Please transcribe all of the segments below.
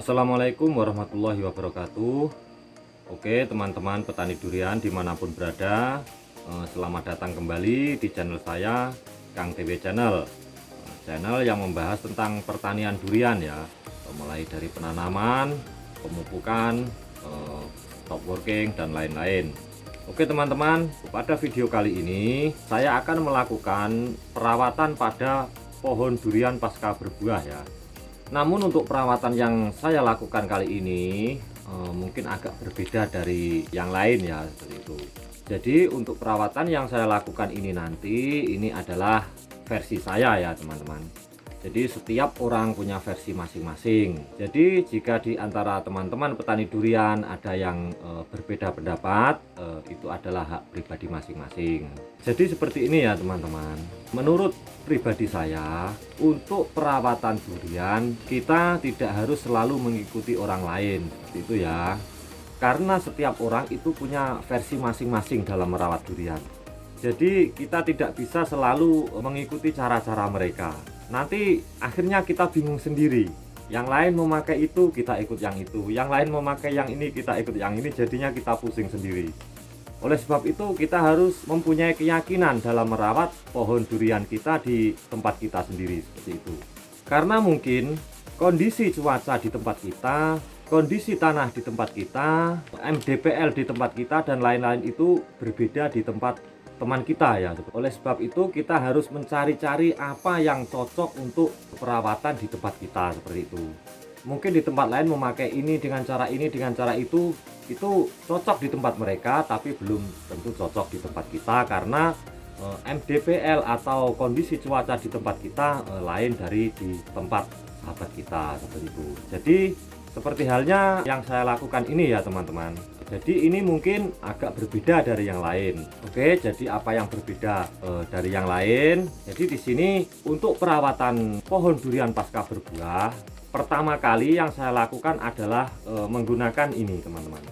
Assalamualaikum warahmatullahi wabarakatuh. Oke teman-teman petani durian dimanapun berada, selamat datang kembali di channel saya, Kang TW Channel. Channel yang membahas tentang pertanian durian ya, mulai dari penanaman, pemupukan, top working dan lain-lain. Oke teman-teman, pada video kali ini saya akan melakukan perawatan pada pohon durian pasca berbuah ya. Namun untuk perawatan yang saya lakukan kali ini mungkin agak berbeda dari yang lain ya, seperti itu. Jadi untuk perawatan yang saya lakukan ini nanti ini adalah versi saya ya teman-teman. Jadi setiap orang punya versi masing-masing. Jadi jika di antara teman-teman petani durian ada yang berbeda pendapat, itu adalah hak pribadi masing-masing. Jadi seperti ini ya teman-teman. Menurut pribadi saya, untuk perawatan durian kita tidak harus selalu mengikuti orang lain, seperti itu ya. Karena setiap orang itu punya versi masing-masing dalam merawat durian. Jadi kita tidak bisa selalu mengikuti cara-cara mereka. Nanti akhirnya kita bingung sendiri. Yang lain memakai itu, kita ikut yang itu. Yang lain memakai yang ini, kita ikut yang ini. Jadinya kita pusing sendiri. Oleh sebab itu kita harus mempunyai keyakinan dalam merawat pohon durian kita di tempat kita sendiri, seperti itu. Karena mungkin kondisi cuaca di tempat kita, kondisi tanah di tempat kita, MDPL di tempat kita dan lain-lain itu berbeda di tempat teman kita ya. Oleh sebab itu kita harus mencari-cari apa yang cocok untuk perawatan di tempat kita, seperti itu. Mungkin di tempat lain memakai ini dengan cara ini, dengan cara itu cocok di tempat mereka, tapi belum tentu cocok di tempat kita karena MDPL atau kondisi cuaca di tempat kita lain dari di tempat sahabat kita, seperti itu. Jadi seperti halnya yang saya lakukan ini ya teman-teman. Jadi ini mungkin agak berbeda dari yang lain. Oke, jadi apa yang berbeda dari yang lain? Jadi di sini untuk perawatan pohon durian pasca berbuah, pertama kali yang saya lakukan adalah menggunakan ini teman-teman.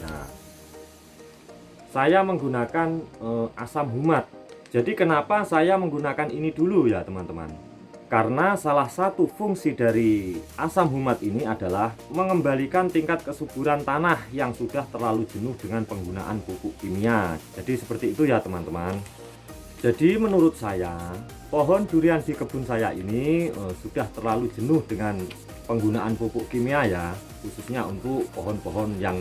Nah, saya menggunakan asam humat. Jadi kenapa saya menggunakan ini dulu ya teman-teman? Karena salah satu fungsi dari asam humat ini adalah mengembalikan tingkat kesuburan tanah yang sudah terlalu jenuh dengan penggunaan pupuk kimia. Jadi seperti itu ya teman-teman. Jadi menurut saya pohon durian di kebun saya ini sudah terlalu jenuh dengan penggunaan pupuk kimia ya, khususnya untuk pohon-pohon yang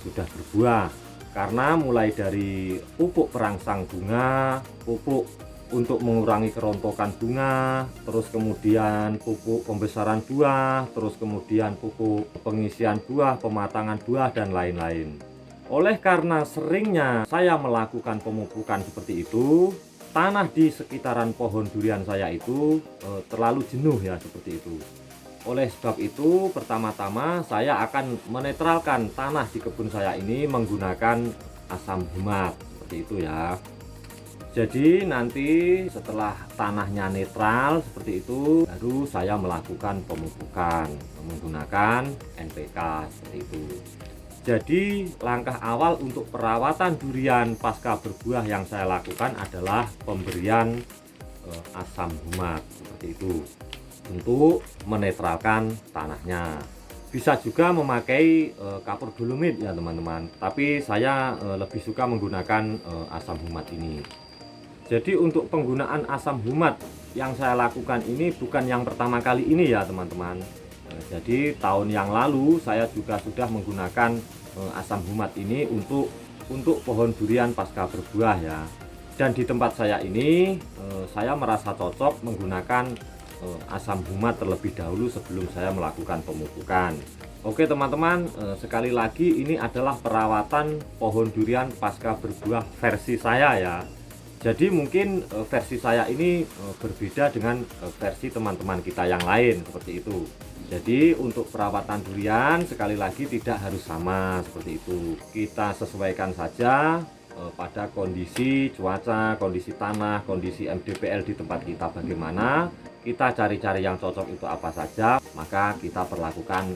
sudah berbuah. Karena mulai dari pupuk perangsang bunga, pupuk untuk mengurangi kerontokan bunga, terus kemudian pupuk pembesaran buah, terus kemudian pupuk pengisian buah, pematangan buah dan lain-lain. Oleh karena seringnya saya melakukan pemupukan seperti itu, tanah di sekitaran pohon durian saya itu terlalu jenuh ya, seperti itu. Oleh sebab itu pertama-tama saya akan menetralkan tanah di kebun saya ini menggunakan asam humat, seperti itu ya. Jadi nanti setelah tanahnya netral seperti itu, baru saya melakukan pemupukan menggunakan NPK, seperti itu. Jadi langkah awal untuk perawatan durian pasca berbuah yang saya lakukan adalah pemberian asam humat, seperti itu, untuk menetralkan tanahnya. Bisa juga memakai kapur dolomit ya teman-teman, tapi saya lebih suka menggunakan asam humat ini. Jadi untuk penggunaan asam humat yang saya lakukan ini bukan yang pertama kali ini ya teman-teman. Jadi tahun yang lalu saya juga sudah menggunakan asam humat ini untuk pohon durian pasca berbuah ya. Dan di tempat saya ini saya merasa cocok menggunakan asam humat terlebih dahulu sebelum saya melakukan pemupukan. Oke teman-teman, sekali lagi ini adalah perawatan pohon durian pasca berbuah versi saya ya. Jadi mungkin versi saya ini berbeda dengan versi teman-teman kita yang lain, seperti itu. Jadi untuk perawatan durian sekali lagi tidak harus sama seperti itu. Kita sesuaikan saja pada kondisi cuaca, kondisi tanah, kondisi MDPL di tempat kita bagaimana. Kita cari-cari yang cocok itu apa saja, maka kita perlakukan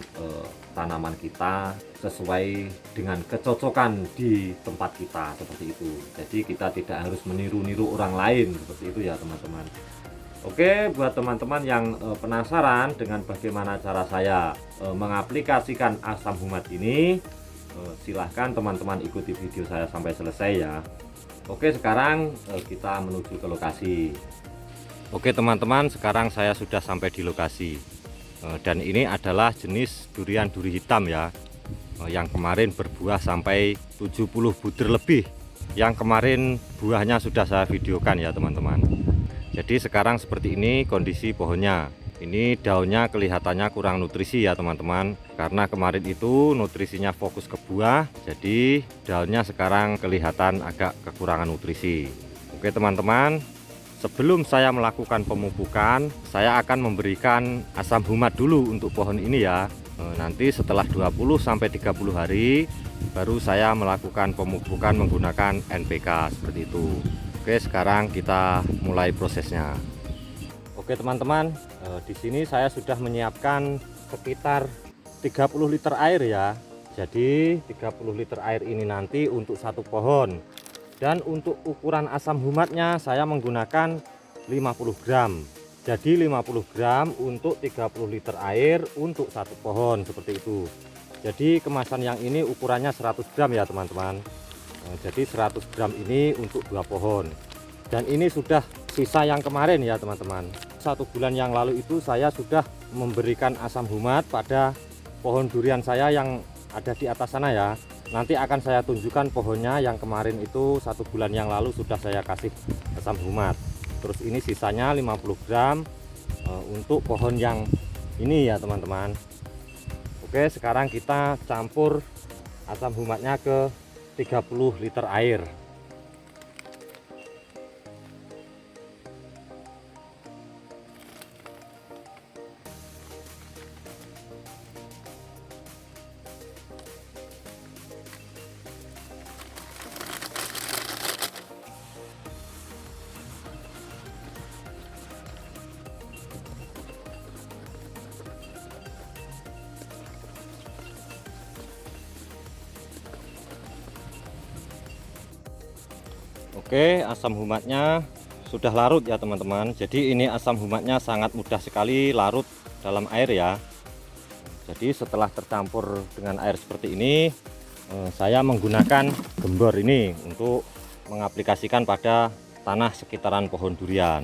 tanaman kita sesuai dengan kecocokan di tempat kita, seperti itu. Jadi kita tidak harus meniru-niru orang lain, seperti itu ya teman-teman. Oke, buat teman-teman yang penasaran dengan bagaimana cara saya mengaplikasikan asam humat ini, silahkan teman-teman ikuti video saya sampai selesai ya. Oke, sekarang kita menuju ke lokasi. Oke teman-teman, sekarang saya sudah sampai di lokasi. Dan ini adalah jenis durian duri hitam ya, yang kemarin berbuah sampai 70 butir lebih. Yang kemarin buahnya sudah saya videokan ya teman-teman. Jadi sekarang seperti ini kondisi pohonnya. Ini daunnya kelihatannya kurang nutrisi ya teman-teman, karena kemarin itu nutrisinya fokus ke buah, jadi daunnya sekarang kelihatan agak kekurangan nutrisi. Oke teman-teman, sebelum saya melakukan pemupukan, saya akan memberikan asam humat dulu untuk pohon ini ya. Nanti setelah 20-30 hari baru saya melakukan pemupukan menggunakan NPK seperti itu. Oke, sekarang kita mulai prosesnya. Oke teman-teman, di sini saya sudah menyiapkan sekitar 30 liter air ya. Jadi 30 liter air ini nanti untuk satu pohon. Dan untuk ukuran asam humatnya saya menggunakan 50 gram. Jadi 50 gram untuk 30 liter air untuk satu pohon seperti itu. Jadi kemasan yang ini ukurannya 100 gram ya teman-teman. Jadi 100 gram ini untuk 2 pohon. Dan ini sudah sisa yang kemarin ya teman-teman. 1 bulan yang lalu itu saya sudah memberikan asam humat pada pohon durian saya yang ada di atas sana ya. Nanti akan saya tunjukkan pohonnya yang kemarin itu 1 bulan yang lalu sudah saya kasih asam humat. Terus ini sisanya 50 gram untuk pohon yang ini ya teman-teman. Oke, sekarang kita campur asam humatnya ke 30 liter air. Oke, asam humatnya sudah larut ya teman-teman. Jadi ini asam humatnya sangat mudah sekali larut dalam air ya. Jadi setelah tercampur dengan air seperti ini, saya menggunakan gembor ini untuk mengaplikasikan pada tanah sekitaran pohon durian.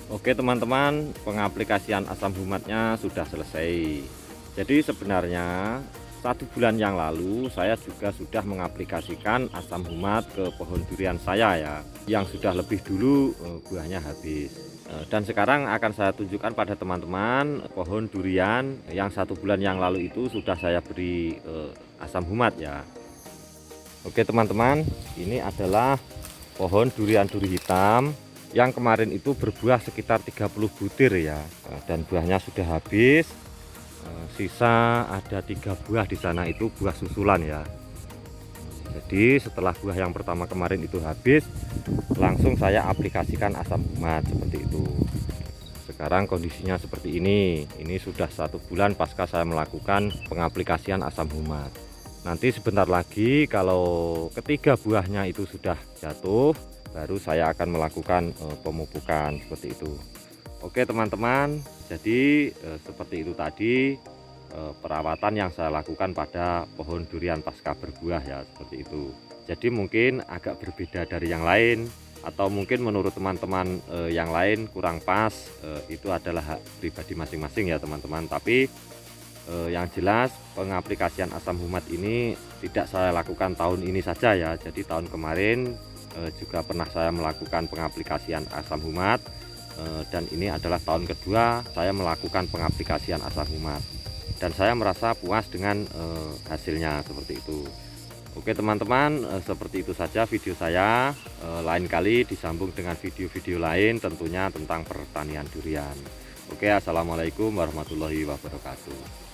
Oke teman-teman, pengaplikasian asam humatnya sudah selesai. Jadi sebenarnya 1 bulan yang lalu saya juga sudah mengaplikasikan asam humat ke pohon durian saya ya, yang sudah lebih dulu buahnya habis. Dan sekarang akan saya tunjukkan pada teman-teman pohon durian yang 1 bulan yang lalu itu sudah saya beri asam humat ya. Oke teman-teman, ini adalah pohon durian duri hitam yang kemarin itu berbuah sekitar 30 butir ya, dan buahnya sudah habis. Sisa ada 3 buah di sana, itu buah susulan ya. Jadi setelah buah yang pertama kemarin itu habis, langsung saya aplikasikan asam humat seperti itu. Sekarang kondisinya seperti ini. Ini sudah 1 bulan pasca saya melakukan pengaplikasian asam humat. Nanti sebentar lagi kalau ketiga buahnya itu sudah jatuh, baru saya akan melakukan pemupukan seperti itu. Oke teman-teman, jadi seperti itu tadi perawatan yang saya lakukan pada pohon durian pasca berbuah ya, seperti itu. Jadi mungkin agak berbeda dari yang lain, atau mungkin menurut teman-teman yang lain kurang pas, itu adalah hak pribadi masing-masing ya teman-teman. Tapi yang jelas pengaplikasian asam humat ini tidak saya lakukan tahun ini saja ya. Jadi tahun kemarin juga pernah saya melakukan pengaplikasian asam humat, dan ini adalah tahun kedua saya melakukan pengaplikasian asam humat, dan saya merasa puas dengan hasilnya seperti itu. Oke teman-teman, seperti itu saja video saya. Lain kali disambung dengan video-video lain tentunya tentang pertanian durian. Oke, assalamualaikum warahmatullahi wabarakatuh.